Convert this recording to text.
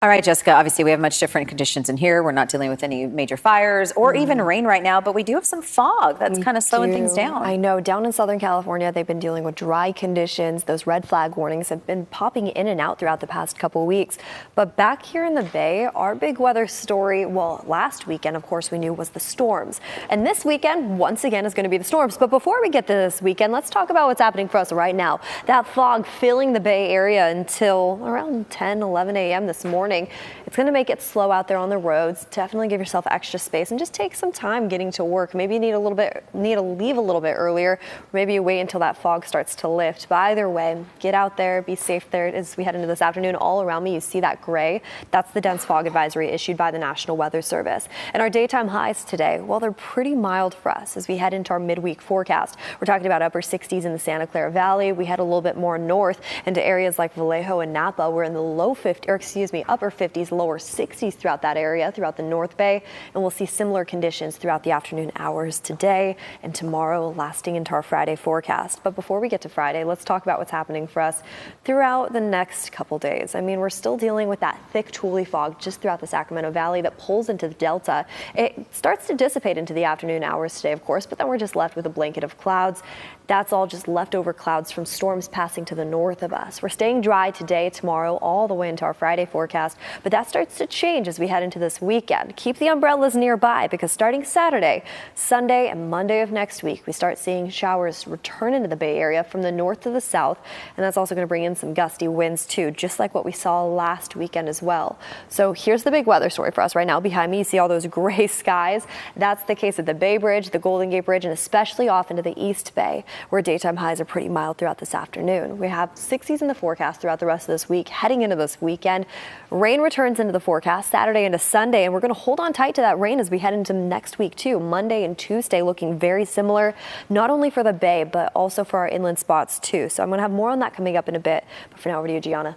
All right, Jessica, obviously we have much different conditions in here. We're not dealing with any major fires or even rain right now, but we do have some fog that's kind of slowing things down. I know down in Southern California, they've been dealing with dry conditions. Those red flag warnings have been popping in and out throughout the past couple of weeks. But back here in the Bay, our big weather story, well, last weekend, of course, we knew was the storms. And this weekend, once again, is going to be the storms. But before we get to this weekend, let's talk about what's happening for us right now. That fog filling the Bay Area until around 10, 11 a.m. this morning. It's going to make it slow out there on the roads. Definitely give yourself extra space and just take some time getting to work. Maybe you need to leave a little bit earlier. Maybe you wait until that fog starts to lift. But either way, get out there, be safe there. As we head into this afternoon, all around me, you see that gray. That's the dense fog advisory issued by the National Weather Service. And our daytime highs today, well, they're pretty mild for us as we head into our midweek forecast. We're talking about upper 60s in the Santa Clara Valley. We head a little bit more north into areas like Vallejo and Napa. We're in the upper 50s, lower 60s throughout that area, throughout the North Bay. And we'll see similar conditions throughout the afternoon hours today and tomorrow, lasting into our Friday forecast. But before we get to Friday, let's talk about what's happening for us throughout the next couple days. I mean, we're still dealing with that thick Tule fog just throughout the Sacramento Valley that pulls into the Delta. It starts to dissipate into the afternoon hours today, of course, but then we're just left with a blanket of clouds. That's all just leftover clouds from storms passing to the north of us. We're staying dry today, tomorrow, all the way into our Friday forecast, but that starts to change as we head into this weekend. Keep the umbrellas nearby because starting Saturday, Sunday, and Monday of next week, we start seeing showers return into the Bay Area from the north to the south, and that's also going to bring in some gusty winds too, just like what we saw last weekend as well. So here's the big weather story for us right now. Behind me, you see all those gray skies. That's the case at the Bay Bridge, the Golden Gate Bridge, and especially off into the East Bay, where daytime highs are pretty mild throughout this afternoon. We have 60s in the forecast throughout the rest of this week. Heading into this weekend, rain returns into the forecast Saturday into Sunday, and we're going to hold on tight to that rain as we head into next week too. Monday and Tuesday looking very similar, not only for the Bay, but also for our inland spots too. So I'm going to have more on that coming up in a bit. But for now, over to you, Gianna.